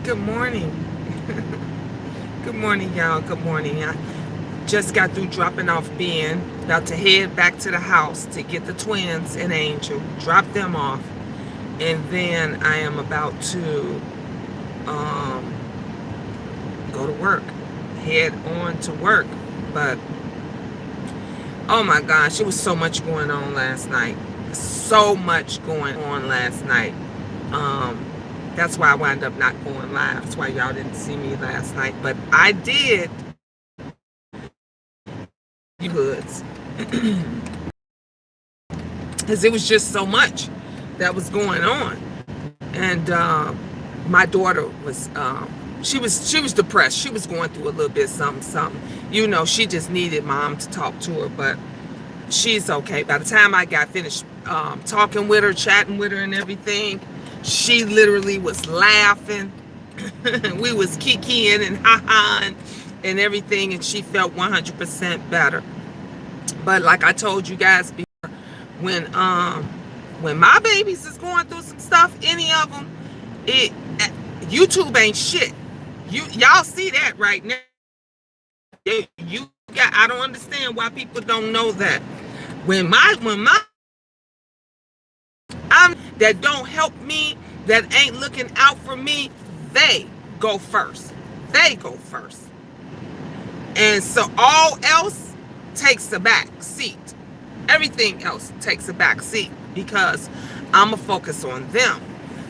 Good morning. Good morning, y'all. Good morning. I just got through dropping off Ben. About to head back to the house to get the twins and Angel, drop them off, and then I am about to um, go to work, head on to work. But oh my gosh, it was so much going on last night. So much going on last night. Um, that's why I wound up not going live. That's why y'all didn't see me last night. But I did hoods because it was just so much that was going on. And my daughter was she was depressed. She was going through a little bit something. You know, she just needed mom to talk to her, but she's okay. By the time I got finished talking with her, chatting with her and everything, she literally was laughing. We was kikiing and ha-ha and everything, and she felt 100% better. But like I told you guys before, when my babies is going through some stuff, any of them, YouTube ain't shit. Y'all see that right now. I don't understand why people don't know that. When my that don't help me, that ain't looking out for me, they go first. They go first. And so all else takes a back seat. Everything else takes a back seat because I'm going to focus on them.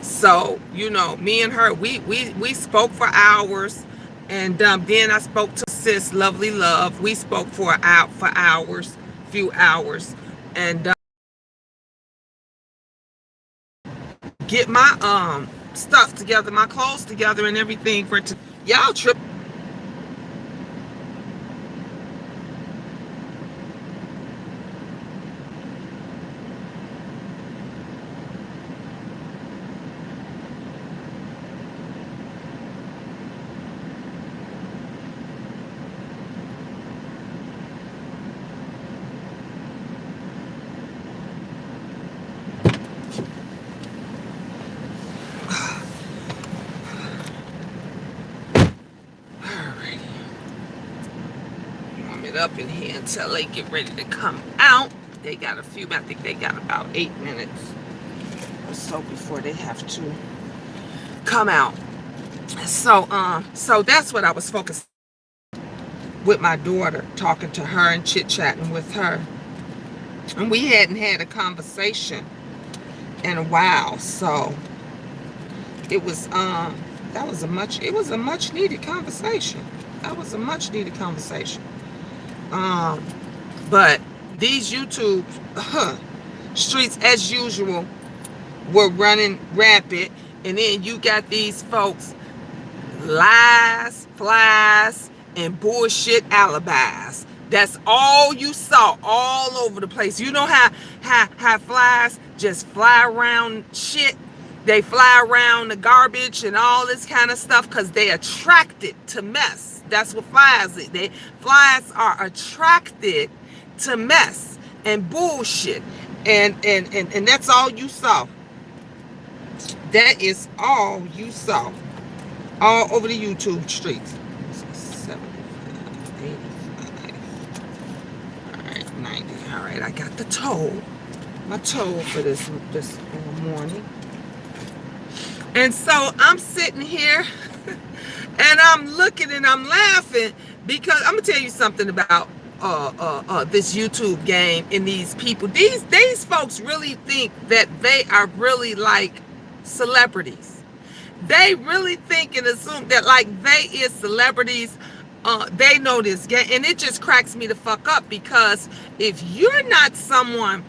So, you know, me and her, we spoke for hours. And then I spoke to sis, Lovely Love. We spoke for hours, few hours. And get my stuff together, my clothes together and everything for y'all trip. Up in here until they get ready to come out. They got a few, I think they got about 8 minutes or so before they have to come out. So that's what I was focused with my daughter, talking to her and chit-chatting with her. And we hadn't had a conversation in a while, so it was a much needed conversation. That was a much needed conversation. But these YouTube streets, as usual, were running rampant. And then you got these folks, lies, flies, and bullshit alibis. That's all you saw all over the place. You know how flies just fly around shit? They fly around the garbage and all this kind of stuff because they attracted to mess. That's what flies is. Flies are attracted to mess and bullshit. And that's all you saw. That is all you saw. All over the YouTube streets. 75, 85. Alright, 90. Alright, I got the toll. My toll for this morning. And so I'm sitting here and I'm looking and I'm laughing because I'm gonna tell you something about this YouTube game and these people. These folks really think that they are really like celebrities. They really think and assume that like they is celebrities. They know this game, and it just cracks me the fuck up because if you're not someone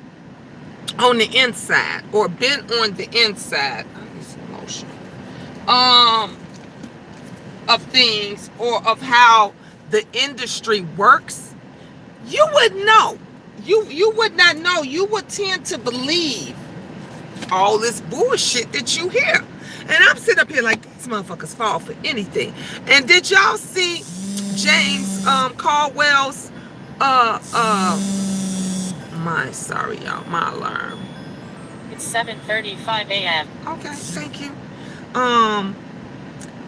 on the inside or been on the inside, of things or of how the industry works, you would know. You would not know. You would tend to believe all this bullshit that you hear. And I'm sitting up here like, these motherfuckers fall for anything. And did y'all see James Caldwell's sorry y'all, my alarm. It's 7:35 a.m. Okay, thank you.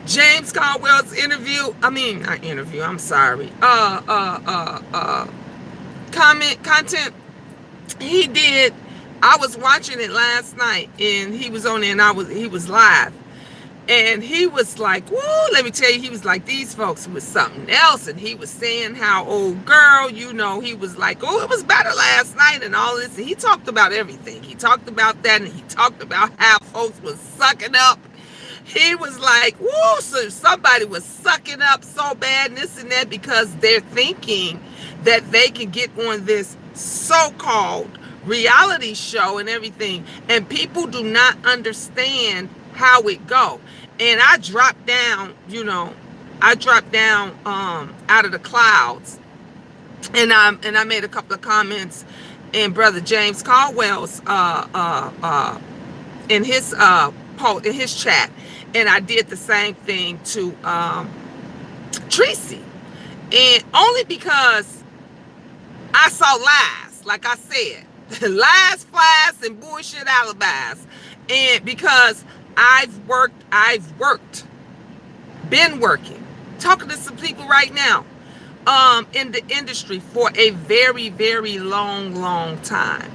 James Caldwell's interview. I mean, not interview. I'm sorry. Content he did. I was watching it last night, and he was on there, and he was live. And he was like, whoa, let me tell you, he was like, these folks was something else. And he was saying how, old girl, you know, he was like, oh, it was better last night and all this. And he talked about everything. He talked about that, and he talked about how folks was sucking up. He was like, whoa, so somebody was sucking up so bad and this and that because they're thinking that they can get on this so-called reality show and everything. And people do not understand how it go. And I dropped down, out of the clouds, and I made a couple of comments in Brother James Caldwell's in his post, in his chat, and I did the same thing to Tracy, and only because I saw lies, like I said, lies, flies, and bullshit alibis, and because I've been working, talking to some people right now, in the industry for a very, very long time.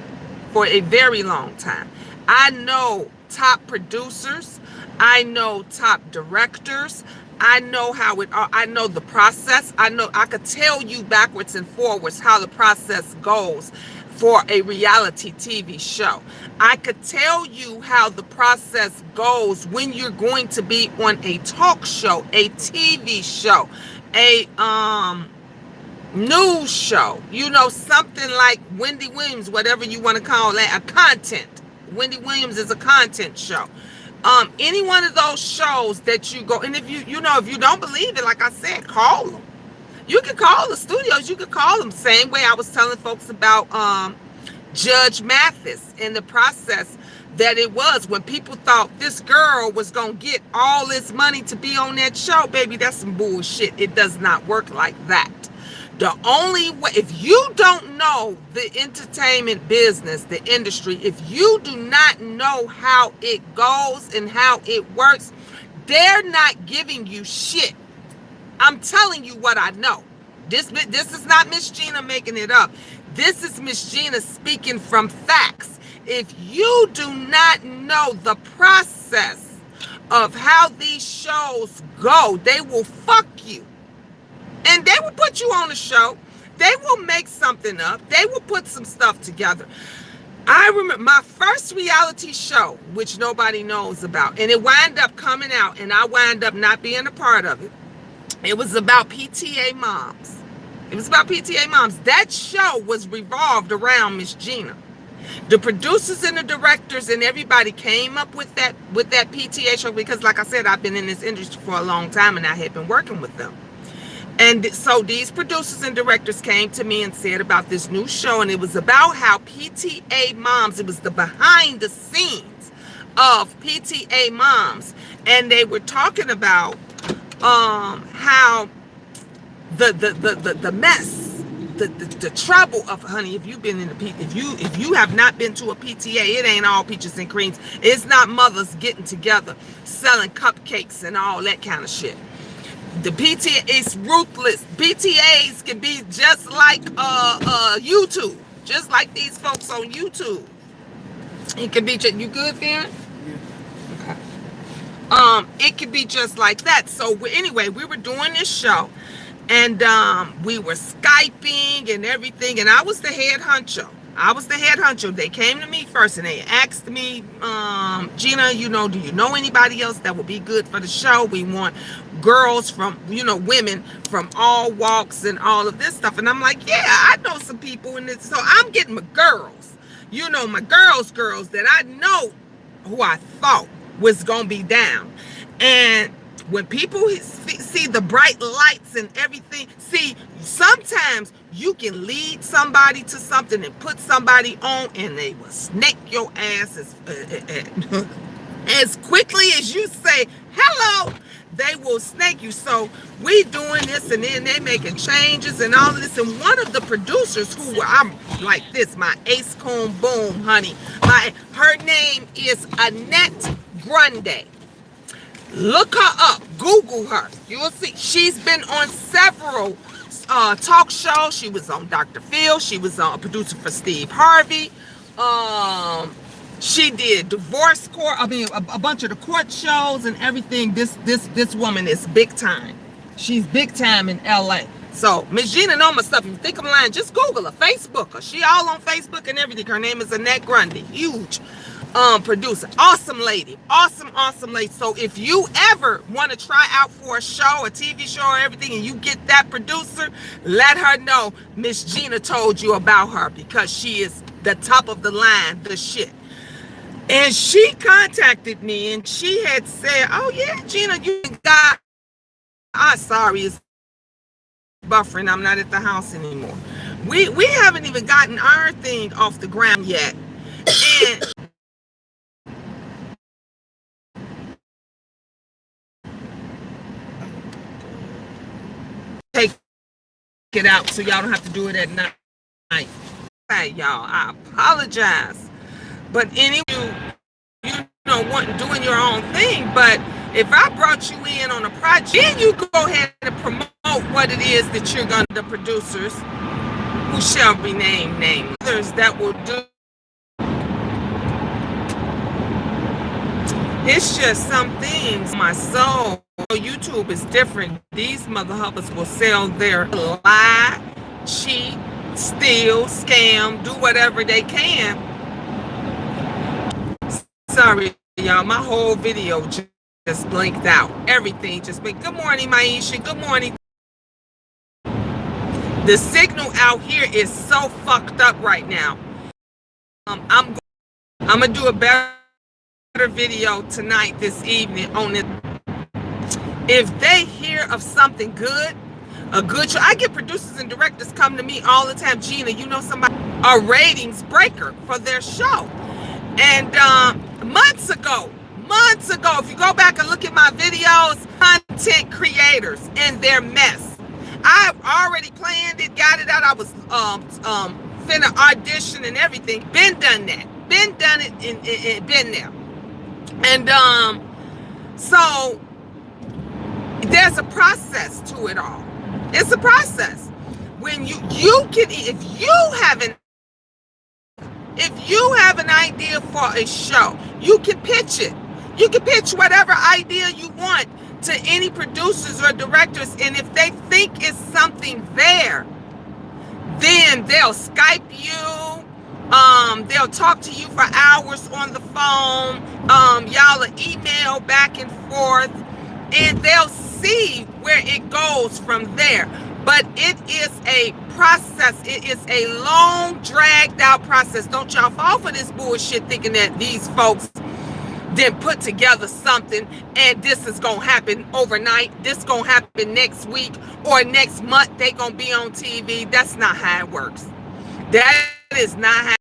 For a very long time. I know top producers. I know top directors. I know I know the process. I could tell you backwards and forwards how the process goes for a reality TV show. I could tell you how the process goes when you're going to be on a talk show, a TV show, a news show, something like Wendy Williams, whatever you want to call that, a content. Wendy Williams is a content show. Any one of those shows that you go, and if you don't believe it, like I said, call them. You can call the studios. You can call them. Same way I was telling folks about Judge Mathis and the process that it was when people thought this girl was going to get all this money to be on that show. Baby, that's some bullshit. It does not work like that. The only way, if you don't know the entertainment business, the industry, if you do not know how it goes and how it works, they're not giving you shit. I'm telling you what I know. This is not Miss Gina making it up. This is Miss Gina speaking from facts. If you do not know the process of how these shows go, they will fuck you. And they will put you on a show. They will make something up. They will put some stuff together. I remember my first reality show, which nobody knows about, and it wound up coming out, and I wound up not being a part of it. It was about PTA Moms. It was about PTA Moms. That show was revolved around Miss Gina. The producers and the directors and everybody came up with that PTA show because, like I said, I've been in this industry for a long time, and I had been working with them. And so these producers and directors came to me and said about this new show, and it was about how PTA Moms, it was the behind the scenes of PTA Moms, and they were talking about how the mess, the trouble of, honey, if you've been in if you have not been to a PTA, it ain't all peaches and creams. It's not mothers getting together selling cupcakes and all that kind of shit. The PTA is ruthless. PTAs can be just like YouTube, just like these folks on YouTube. It can be just, you good, Farron? Yeah. Okay. It could be just like that. So anyway, we were doing this show, and we were Skyping and everything, and I was the head honcho. They came to me first, and they asked me, Gina, do you know anybody else that would be good for the show? We want girls from, women from all walks and all of this stuff. And I'm like, yeah, I know some people in this. So I'm getting my girls, my girls that I know who I thought was going to be down. And when people see the bright lights and everything, sometimes you can lead somebody to something and put somebody on, and they will snake your ass as quickly as you say hello. They will snake you. So we doing this, and then they making changes and all of this. And one of the producers I'm like this, my ace coon boom, honey. Her name is Annette Grundy. Look her up. Google her. You will see. She's been on several talk shows. She was on Dr. Phil. She was a producer for Steve Harvey. She did divorce court. I mean, a bunch of the court shows and everything. This woman is big time. She's big time in LA. So Miss Gina know my stuff. If you think I'm lying, just Google her, Facebook her. She all on Facebook and everything. Her name is Annette Grundy. Huge producer. Awesome lady. Awesome lady. So if you ever want to try out for a show, a TV show or everything, and you get that producer, let her know Miss Gina told you about her, because she is the top of the line, the shit. And she contacted me and she had said, oh yeah, Gina, you got, sorry, it's buffering. I'm not at the house anymore. We haven't even gotten our thing off the ground yet. And take it out so y'all don't have to do it at night. Hey y'all, I apologize. But anyway, you know, doing your own thing. But if I brought you in on a project, then you go ahead and promote what it is that you're going to, the producers, who shall be named, others that will do. It's just some things, my soul. YouTube is different. These mother hubbers will sell their lie, cheat, steal, scam, do whatever they can. Sorry, y'all. My whole video just blinked out. Everything just blinked. Good morning, Maisha. Good morning. The signal out here is so fucked up right now. I'm gonna do a better video tonight, this evening on it. If they hear of something good, a good show, I get producers and directors come to me all the time. Gina, you know somebody, a ratings breaker for their show. And months ago, if you go back and look at my videos, content creators and their mess. I've already planned it, got it out. I was finna audition and everything. Been done that. Been done it and been there. And so there's a process to it all. It's a process. When you can, if you have an idea for a show, you can pitch it. You can pitch whatever idea you want to any producers or directors, and if they think it's something there, then they'll Skype you. They'll talk to you for hours on the phone. Y'all will email back and forth, and they'll see where it goes from there. But it is a process. It is a long, dragged out process. Don't y'all fall for this bullshit thinking that these folks then put together something and this is going to happen overnight. This going to happen next week or next month. They going to be on TV. That's not how it works. That is not how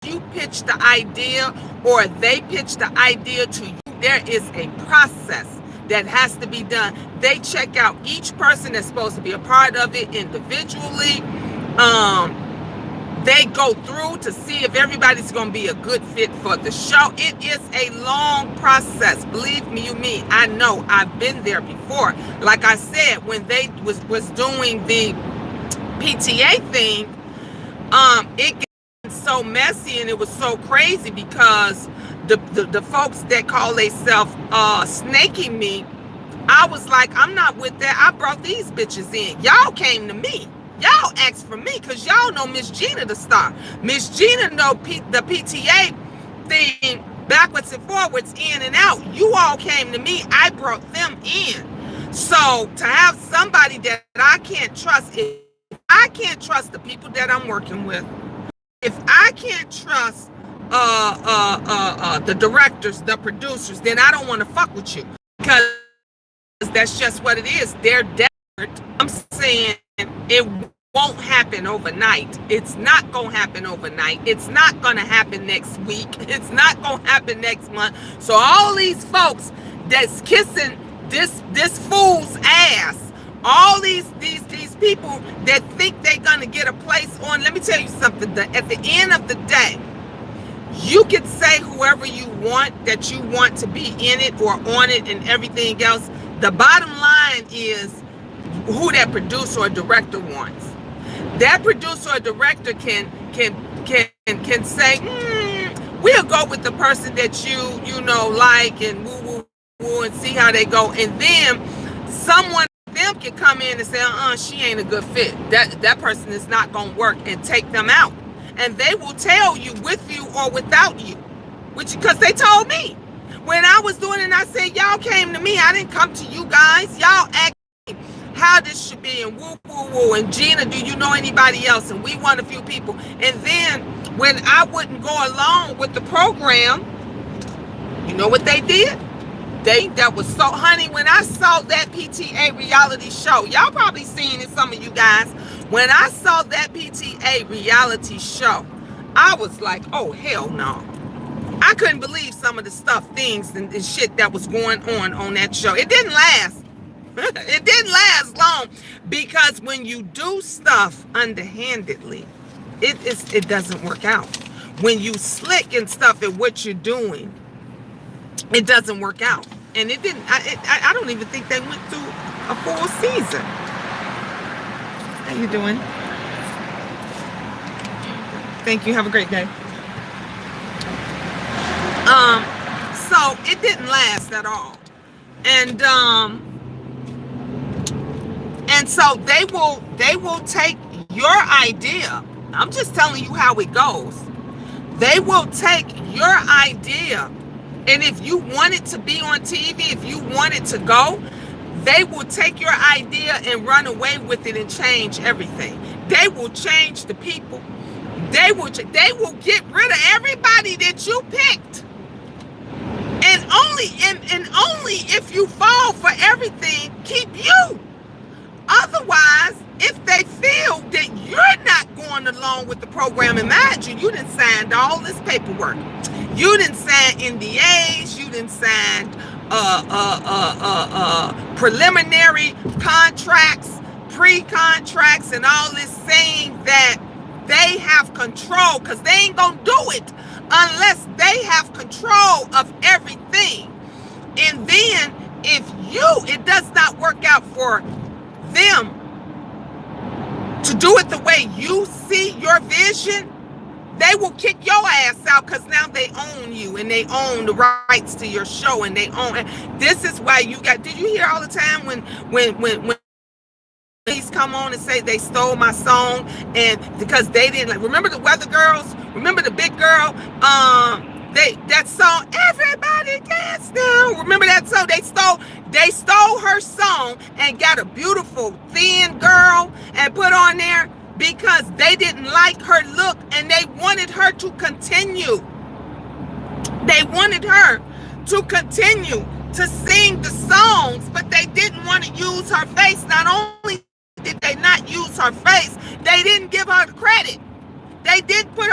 you pitch the idea or they pitch the idea to you. There is a process that has to be done. They check out each person that's supposed to be a part of it individually. They go through to see if everybody's going to be a good fit for the show. It is a long process. Believe me, I know. I've been there before. Like I said, when they was doing the PTA thing, it got so messy and it was so crazy because the folks that call themselves snaking me, I was like, I'm not with that. I brought these bitches in. Y'all came to me. Y'all asked for me because y'all know Miss Gina the star. Miss Gina know the PTA thing backwards and forwards, in and out. You all came to me. I brought them in. So to have somebody that I can't trust, if I can't trust the people that I'm working with, if I can't trust the directors, the producers, then I don't want to fuck with you, because that's just what it is. They're desperate. I'm saying it won't happen overnight. It's not going to happen overnight. It's not going to happen next week. It's not going to happen next month. So all these folks that's kissing this fool's ass, all these people that think they're going to get a place on, let me tell you something. At the end of the day, You can say whoever you want that you want to be in it or on it and everything else. The bottom line is who that producer or director wants. That producer or director can say, we'll go with the person that you know like and woo woo woo and see how they go. And then someone them can come in and say, she ain't a good fit. That person is not gonna work, and take them out. And they will tell you with you or without you, which because they told me when I was doing it. I said, y'all came to me. I didn't come to you guys. Y'all asked me how this should be and woo woo woo. And Gina, do you know anybody else? And we want a few people. And then when I wouldn't go along with the program, you know what they did? That was so, honey, when I saw that PTA reality show, y'all probably seen it, some of you guys. When I saw that PTA reality show, I was like, oh, hell no. I couldn't believe some of the things and shit that was going on that show. It didn't last. It didn't last long, because when you do stuff underhandedly, it doesn't work out. When you slick and stuff at what you're doing, it doesn't work out. And it didn't. I don't even think they went through a full season. How you doing? Thank you. Have a great day. So it didn't last at all. And so they will take your idea. I'm just telling you how it goes. They will take your idea. And if you want it to be on TV, if you want it to go, they will take your idea and run away with it and change everything. They will change the people. They will get rid of everybody that you picked. And only if you fall for everything, keep you. Otherwise, if they feel that you're not going along with the program, imagine you done signed all this paperwork. You didn't sign NDAs. You didn't sign preliminary contracts, pre-contracts, and all this, saying that they have control, because they ain't gonna do it unless they have control of everything. And then if it does not work out for them to do it the way you see your vision, they will kick your ass out, because now they own you and they own the rights to your show, and they own. This is why you got. Did you hear all the time when police come on and say they stole my song, and because they didn't remember the Weather Girls, remember the big girl, that song, Everybody Dance Now. Remember that song? They stole her song and got a beautiful thin girl and put on there, because they didn't like her look and they wanted her to continue. They wanted her to continue to sing the songs, but they didn't want to use her face. Not only did they not use her face, they didn't give her the credit. They didn't put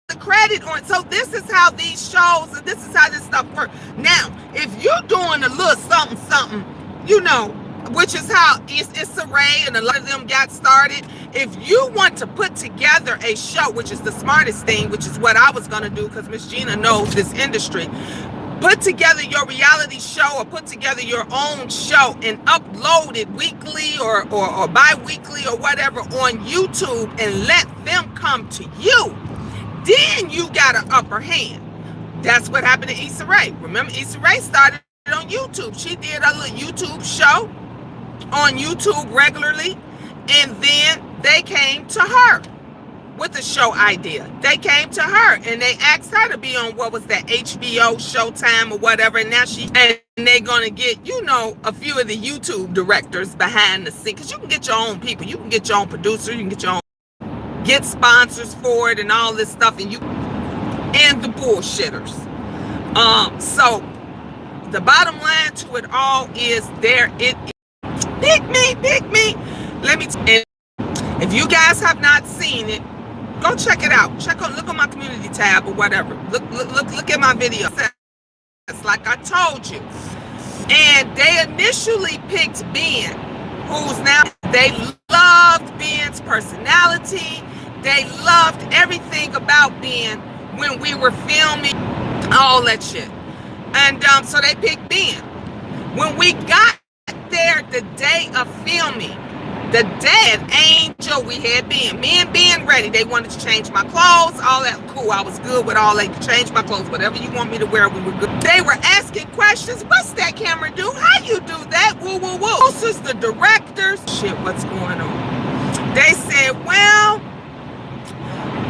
the credit on. So this is how these shows, and this is how this stuff works. Now, if you're doing a little something, you know, which is how Issa Rae and a lot of them got started. If you want to put together a show, which is the smartest thing, which is what I was going to do, because Miss Gina knows this industry, put together your reality show or put together your own show and upload it weekly or bi-weekly or whatever on YouTube, and let them come to you. Then you got an upper hand. That's what happened to Issa Rae. Remember, Issa Rae started on YouTube. She did a little YouTube show on YouTube regularly, and then they came to her with the show idea. They came to her and they asked her to be on, what was that, HBO, Showtime or whatever, and now they're gonna get, you know, a few of the YouTube directors behind the scenes, because you can get your own people, you can get your own producer, you can get your own, get sponsors for it and all this stuff, and the bullshitters. So the bottom line to it all is pick me. And if you guys have not seen it, go check it out. Look on my community tab or whatever. Look at my video. It's like I told you. And they initially picked Ben, who's now, they loved Ben's personality. They loved everything about Ben, when we were filming, all that shit. And so they picked Ben. When we got there the day of filming, the day of Angel, we had Ben. Me and Ben ready. They wanted to change my clothes, all that. Cool, I was good with all that. Change my clothes, whatever you want me to wear, we were good. They were asking questions. What's that camera do? How you do that? Woo, woo, woo. This is the directors. Shit, what's going on? They said, well,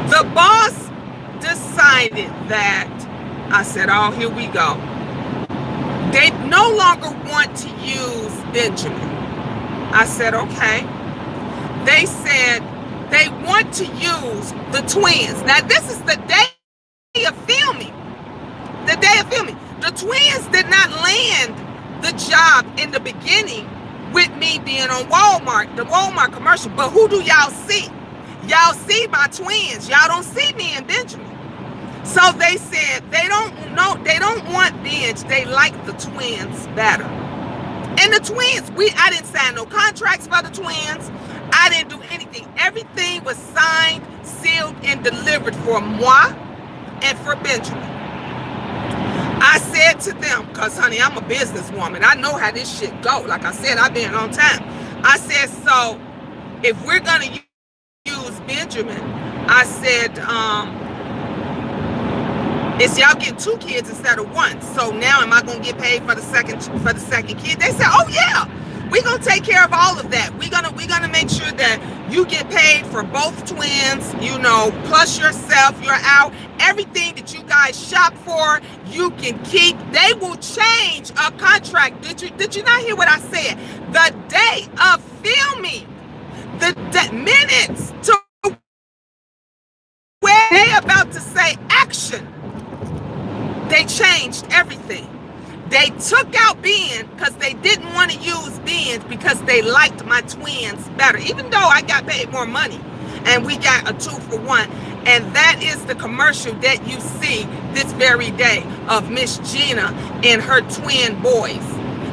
the boss decided that. I said, oh, here we go. They no longer want to use Benjamin. I said, okay. They said they want to use the twins. Now, this is the day of filming. The day of filming. The twins did not land the job in the beginning with me being on Walmart, the Walmart commercial. But who do y'all see? Y'all see my twins. Y'all don't see me and Benjamin. So they said they don't want Benj. They like the twins better. And the twins, I didn't sign no contracts for the twins. I didn't do anything. Everything was signed, sealed, and delivered for moi and for Benjamin. I said to them, because honey, I'm a businesswoman. I know how this shit go. Like I said, I've been on time. I said, so if we're gonna use Benjamin, I said, it's y'all getting 2 kids instead of 1. So now am I gonna get paid for the second kid? They said, oh yeah, we're gonna take care of all of that. We're gonna make sure that you get paid for both twins, you know, plus yourself, you're out. Everything that you guys shop for, you can keep. They will change a contract. Did you not hear what I said? The day of filming, the minutes to where they about to say action. They changed everything. They took out Ben because they didn't want to use Ben because they liked my twins better, even though I got paid more money and we got a 2-for-1. And that is the commercial that you see this very day of Miss Gina and her twin boys,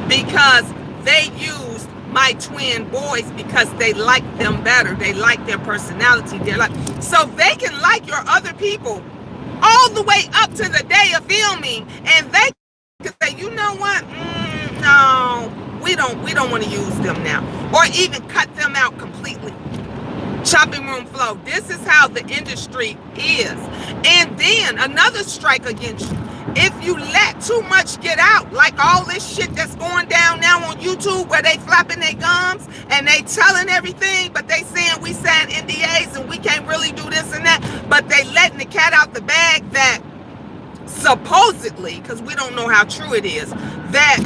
because they used my twin boys because they like them better. They like their personality. So they can like your other people all the way up to the day of filming, and they can say, you know what? No, we don't want to use them now, or even cut them out completely. Chopping room flow. This is how the industry is. And then another strike against you. If you let too much get out, like all this shit that's going down now on YouTube where they flapping their gums and they telling everything, but they saying we signed NDAs and we can't really do this and that, but they letting the cat out the bag that supposedly, because we don't know how true it is, that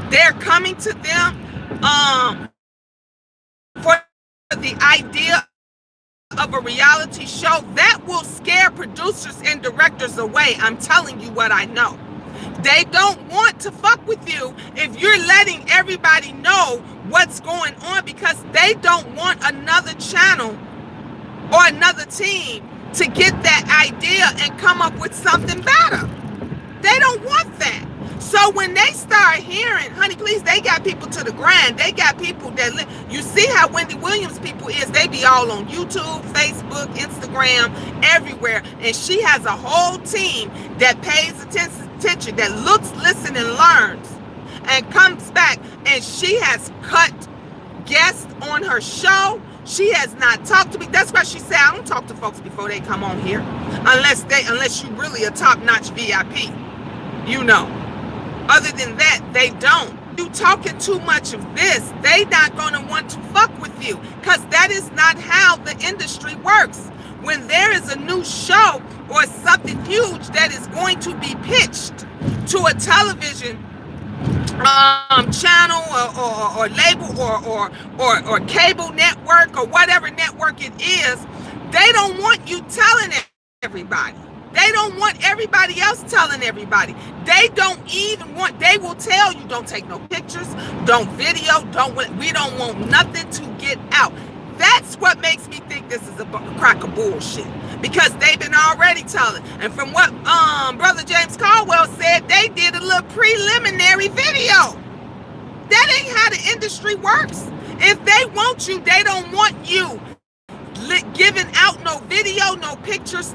they're coming to them for the idea of a reality show that will scare producers and directors away. I'm telling you what I know. They don't want to fuck with you if you're letting everybody know what's going on, because they don't want another channel or another team to get that idea and come up with something better. They don't want that. So when they start hearing, honey, please, they got people to the grind. They got people that you see how Wendy Williams people is. They be all on YouTube, Facebook, Instagram, everywhere. And she has a whole team that pays attention, that looks, listens, and learns, and comes back. And she has cut guests on her show. She has not talked to me. That's why she said, I don't talk to folks before they come on here, unless you really a top-notch VIP, you know. Other than that, they don't. You talking too much of this, they not going to want to fuck with you, because that is not how the industry works. When there is a new show or something huge that is going to be pitched to a television channel or label or cable network or whatever network it is, they don't want you telling everybody. They don't want everybody else telling everybody. They don't even want, they will tell you, don't take no pictures, don't video, we don't want nothing to get out. That's what makes me think this is a crack of bullshit, because they've been already telling. And from what Brother James Caldwell said, they did a little preliminary video. That ain't how the industry works. If they want you, they don't want you giving out no video, no pictures,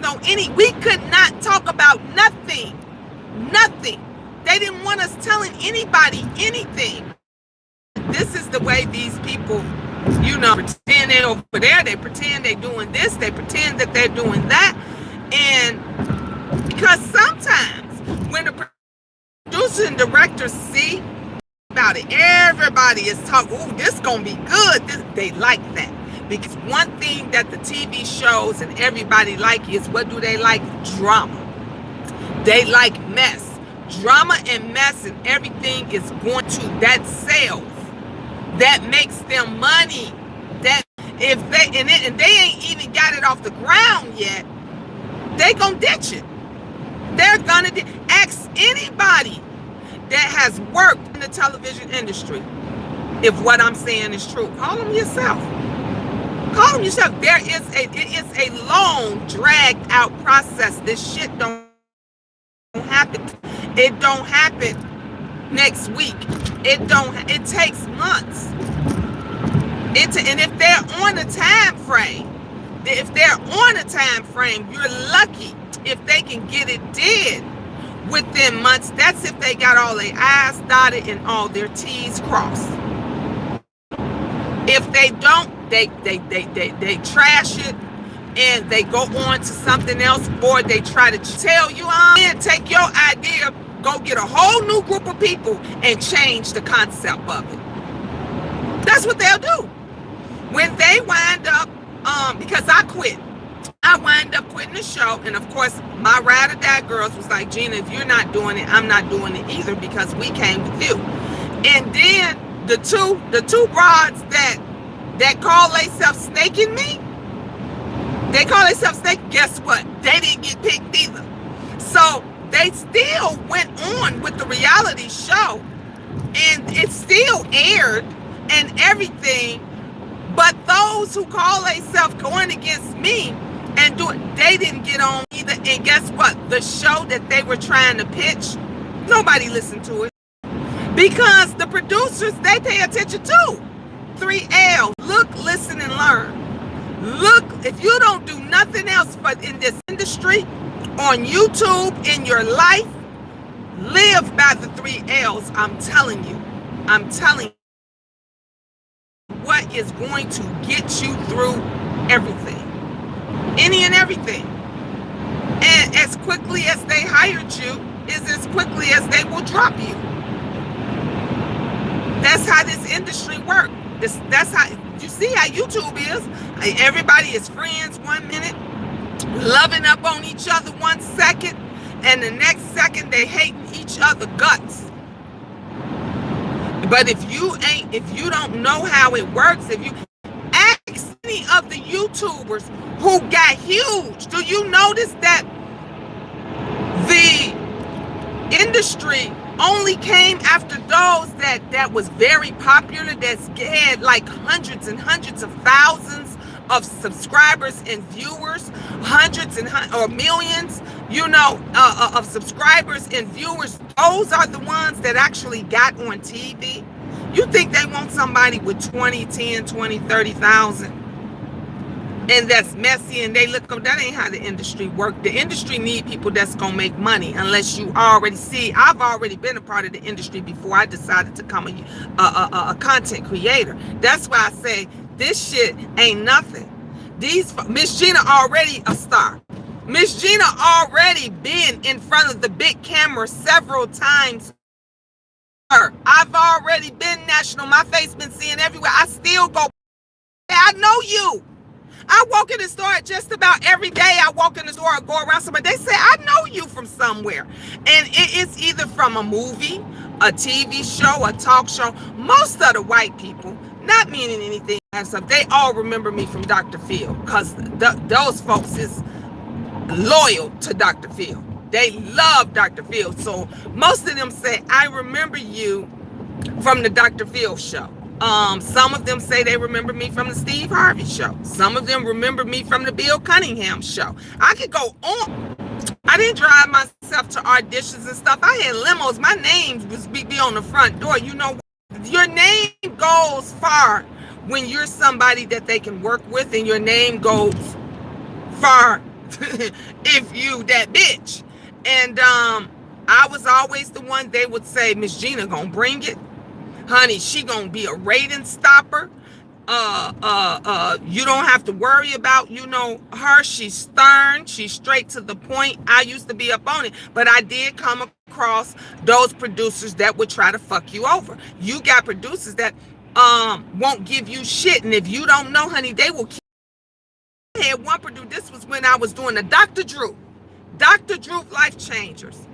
we could not talk about nothing. Nothing. They didn't want us telling anybody anything. This is the way these people, pretend they're over there, they pretend they're doing this, they pretend that they're doing that. And because sometimes when the producer and directors see about it, everybody is talking, oh, this gonna be good. They like that. Because one thing that the TV shows and everybody like is, what do they like? Drama. They like mess. Drama and mess and everything is going to, that sales. That makes them money. That if they and they ain't even got it off the ground yet, they gonna ditch it. They're gonna ask anybody that has worked in the television industry if what I'm saying is true. Call them yourself. Call them yourself. It is a long, dragged out process. This shit don't happen. It don't happen next week. It takes months. And if they're on a time frame, you're lucky if they can get it did within months. That's if they got all their I's dotted and all their T's crossed. If they don't, they trash it and they go on to something else, or they try to tell you, take your idea, go get a whole new group of people and change the concept of it. That's what they'll do. When they wind up, because I wind up quitting the show, and of course my ride or die girls was like, Gina, if you're not doing it, I'm not doing it either, because we came with you. And then the two broads that call themselves snaking me, they call themselves snake. Guess what? They didn't get picked either. So they still went on with the reality show, and it still aired and everything. But those who call themselves going against me and do it, they didn't get on either. And guess what? The show that they were trying to pitch, nobody listened to it, because the producers, they pay attention too. 3L, look, listen, and learn. Look, if you don't do nothing else but in this industry, on YouTube, in your life, live by the 3Ls. I'm telling you. What is going to get you through everything. Any and everything. And as quickly as they hired you is as quickly as they will drop you. That's how this industry works. That's how, you see how YouTube is. Everybody is friends 1 minute, loving up on each other 1 second, and the next second they hating each other guts. But if you don't know how it works, if you ask any of the YouTubers who got huge, do you notice that the industry only came after those that was very popular, that had like hundreds and hundreds of thousands of subscribers and viewers, or millions, of subscribers and viewers? Those are the ones that actually got on TV. You think they want somebody with 20, 10, 20, 30,000? And that's messy, and they look, that ain't how the industry works. The industry need people that's gonna make money. Unless you already see, I've already been a part of the industry before I decided to become a content creator. That's why I say this shit ain't nothing. Miss Gina already a star. Miss Gina already been in front of the big camera several times. I've already been national. My face been seen everywhere. I still go. I know you. I walk in the store just about every day. I walk in the store or go around somebody. They say, I know you from somewhere. And it's either from a movie, a TV show, a talk show. Most of the white people, not meaning anything, they all remember me from Dr. Phil, because those folks is loyal to Dr. Phil. They love Dr. Phil. So most of them say, I remember you from the Dr. Phil show. Some of them say they remember me from the Steve Harvey show. Some of them remember me from the Bill Cunningham show. I could go on. I didn't drive myself to auditions and stuff. I had limos. My name was be on the front door. You know, your name goes far when you're somebody that they can work with and your name goes far if you that bitch. And I was always the one they would say, Miss Gina gonna bring it. Honey, she gonna be a rating stopper. You don't have to worry about, her. She's stern. She's straight to the point. I used to be up on it, but I did come across those producers that would try to fuck you over. You got producers that won't give you shit, and if you don't know, honey, they will keep. I had one producer. This was when I was doing the Dr. Drew Life Changers,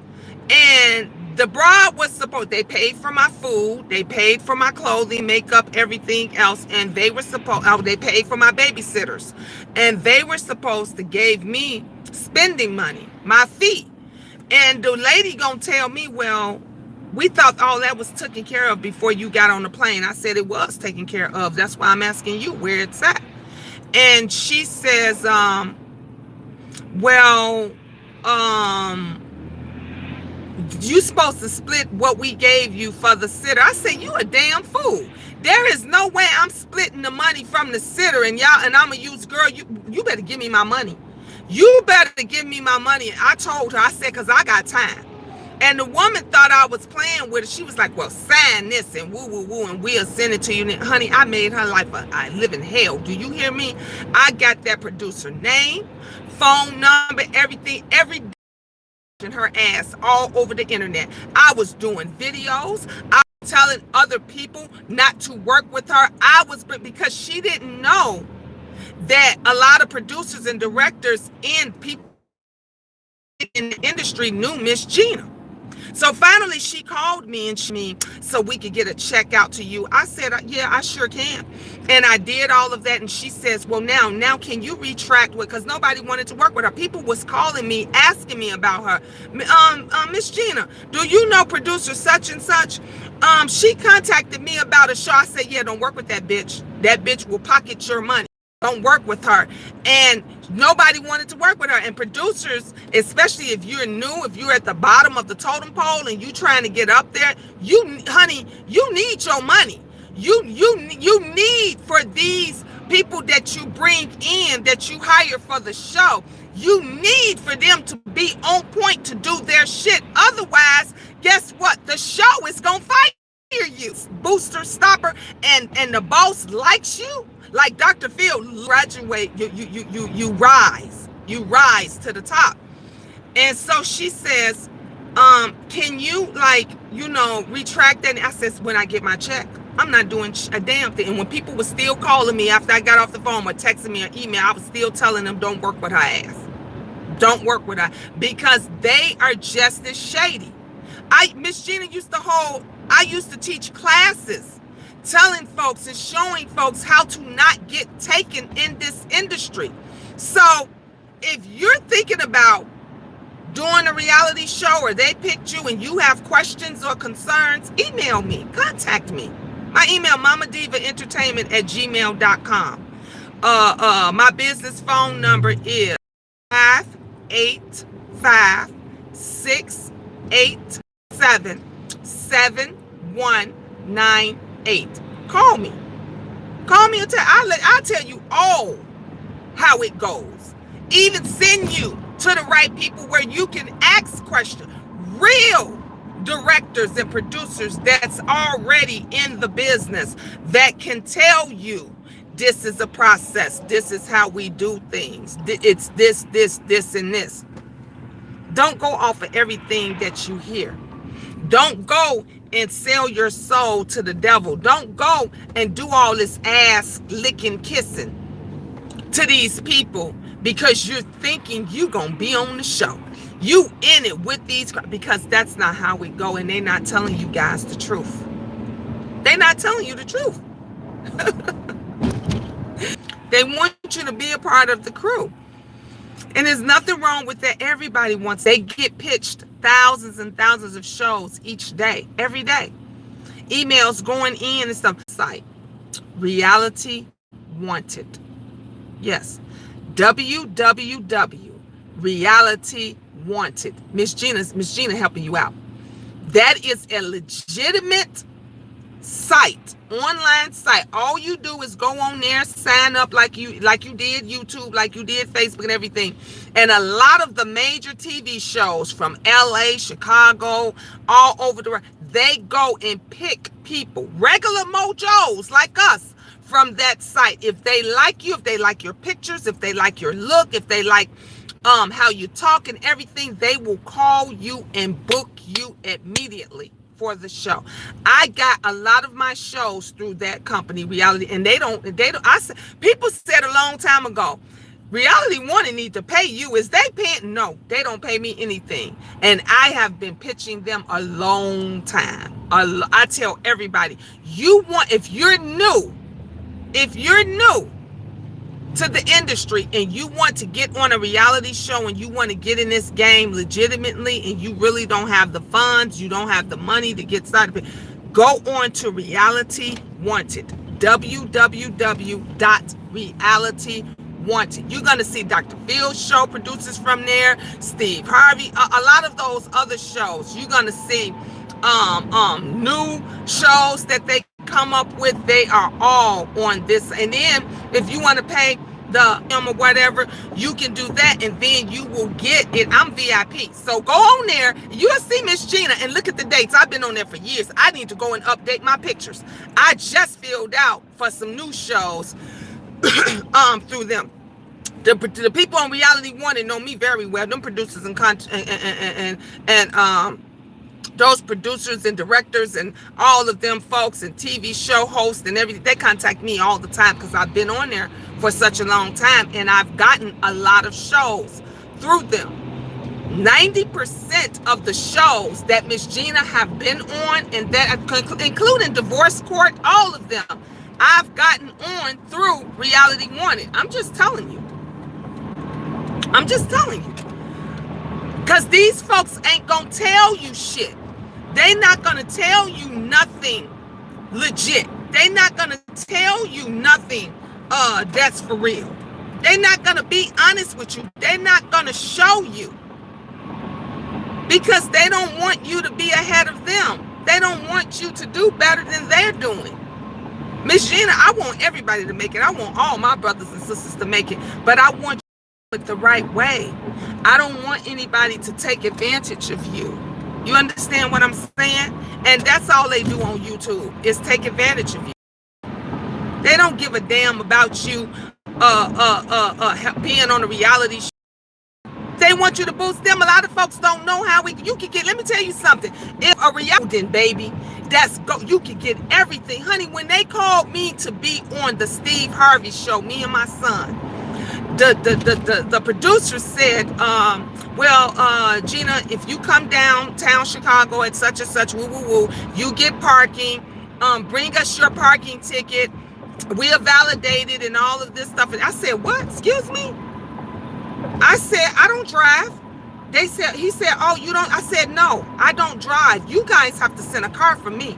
and the broad was supposed, they paid for my food, they paid for my clothing, makeup, everything else, and they paid for my babysitters, and they were supposed to give me spending money, my fee. And the lady gonna tell me, well, we thought all that was taken care of before you got on the plane. I said it was taken care of. That's why I'm asking you where it's at. And she says, you supposed to split what we gave you for the sitter. I said, you a damn fool. There is no way I'm splitting the money from the sitter and I'm gonna use, girl, you better give me my money. You better give me my money. I told her, I said, because I got time. And the woman thought I was playing with it. She was like, well, sign this and woo, woo, woo, and we'll send it to you. And honey, I made her life a living hell. Do you hear me? I got that producer name, phone number, everything, every in her ass all over the internet. I was doing videos. I was telling other people not to work with her. Because she didn't know that a lot of producers and directors and people in the industry knew Miss Gina. So finally she called me and so we could get a check out to you. I said, yeah, I sure can. And I did all of that. And she says, well, now can you retract because nobody wanted to work with her. People was calling me, asking me about her. Miss Gina, do you know producer such and such? She contacted me about a show. I said, yeah, don't work with that bitch. That bitch will pocket your money. Don't work with her. And nobody wanted to work with her. And producers, especially if you're new, if you're at the bottom of the totem pole and you trying to get up there, honey, you need your money. You need for these people that you bring in, that you hire for the show, you need for them to be on point to do their shit. Otherwise, guess what? The show is gonna fire you. Booster, stopper, and the boss likes you. Like Dr. Phil, graduate, you rise to the top. And so she says, can you retract that? And I says, when I get my check, I'm not doing a damn thing. And when people were still calling me after I got off the phone or texting me an email, I was still telling them, don't work with her ass. Don't work with her, because they are just as shady. Miss Gina I used to teach classes telling folks and showing folks how to not get taken in this industry. So if you're thinking about doing a reality show or they picked you and you have questions or concerns, email me, contact me. My email, mamadivaentertainment@gmail.com. My business phone number is 585-687-7198. Call me and I'll tell you all how it goes. Even send you to the right people where you can ask questions. Real directors and producers that's already in the business that can tell you this is a process. This is how we do things. It's this, and this. Don't go off of everything that you hear. Don't go and sell your soul to the devil. Don't go and do all this ass licking, kissing to these people because you're thinking you gonna be on the show. You in it with these, because that's not how we go, and they're not telling you guys the truth. They're not telling you the truth. They want you to be a part of the crew. And there's nothing wrong with that. Everybody wants, they get pitched thousands and thousands of shows each day, every day. Emails going in and stuff. Site. Reality Wanted. Yes. www. Reality Wanted. Miss Gina helping you out. That is a legitimate online site. All you do is go on there, sign up like you did YouTube, like you did Facebook and everything. And a lot of the major TV shows from LA, Chicago, all over the world, they go and pick people, regular mojos like us, from that site. If they like you, if they like your pictures, if they like your look, if they like how you talk and everything, they will call you and book you immediately for the show. I got a lot of my shows through that company, Reality, and people said a long time ago, Reality One need to pay you. Is they paying? No, they don't pay me anything. And I have been pitching them a long time. I tell everybody, if you're new to the industry and you want to get on a reality show and you want to get in this game legitimately and you really don't have the funds, you don't have the money to get started, go on to Reality Wanted, www.realitywanted. You're going to see Dr. Phil's show producers from there, Steve Harvey, a lot of those other shows. You're going to see new shows that they come up with. They are all on this. And then if you want to pay the or whatever, you can do that, and then you will get it. I'm VIP, so go on there. You'll see Miss Gina and look at the dates. I've been on there for years. I need to go and update my pictures. I just filled out for some new shows through them. The people on Reality One know me very well. Them producers and those producers and directors and all of them folks and TV show hosts and everything, they contact me all the time because I've been on there for such a long time and I've gotten a lot of shows through them. 90% of the shows that Miss Gina have been on, and that including Divorce Court, all of them, I've gotten on through Reality Wanted. I'm just telling you. Because these folks ain't gonna tell you shit. They not gonna tell you nothing legit. They not gonna tell you nothing that's for real. They not gonna be honest with you. They not gonna show you. Because they don't want you to be ahead of them. They don't want you to do better than they're doing. Miss Gina, I want everybody to make it. I want all my brothers and sisters to make it. But I want it the right way. I don't want anybody to take advantage of you. You understand what I'm saying? And that's all they do on YouTube, is take advantage of you. They don't give a damn about you being on a reality show. They want you to boost them. A lot of folks don't know how you can get. Let me tell you something. If a reality baby, you can get everything, honey. When they called me to be on the Steve Harvey show, me and my son, the producer said, Gina, if you come downtown Chicago at such and such, you get parking. Bring us your parking ticket. We'll validate it and all of this stuff. And I said, what? Excuse me? I said, I don't drive. He said, oh, you don't? I said, no, I don't drive. You guys have to send a car for me.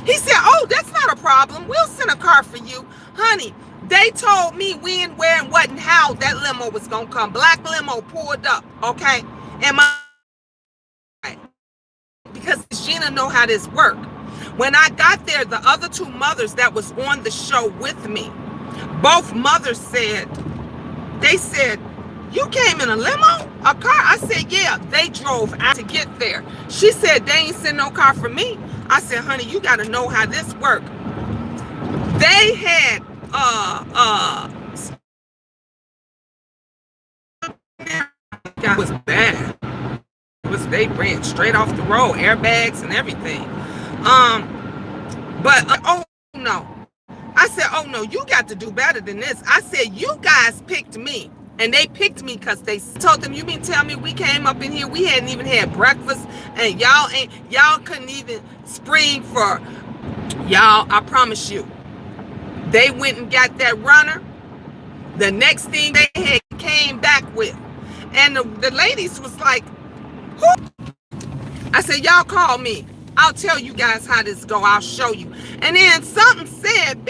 He said, oh, that's not a problem. We'll send a car for you. Honey, they told me when, where, and what, and how that limo was going to come. Black limo pulled up, okay? And because Gina know how this work. When I got there, the other two mothers that was on the show with me, both mothers said, you came in a limo? A car? I said, yeah. They drove out to get there. She said, they ain't send no car for me. I said, honey, you got to know how this work. They had, it was bad. They ran straight off the road, airbags and everything. Oh no. I said, oh no, you got to do better than this. I said, you guys picked me. And they picked me because they told them, you mean tell me we came up in here, we hadn't even had breakfast, and y'all couldn't even spring for y'all. I promise you, they went and got that runner. The next thing they had came back with, and the ladies was like, who? I said, y'all call me. I'll tell you guys how this go. I'll show you. And then something said,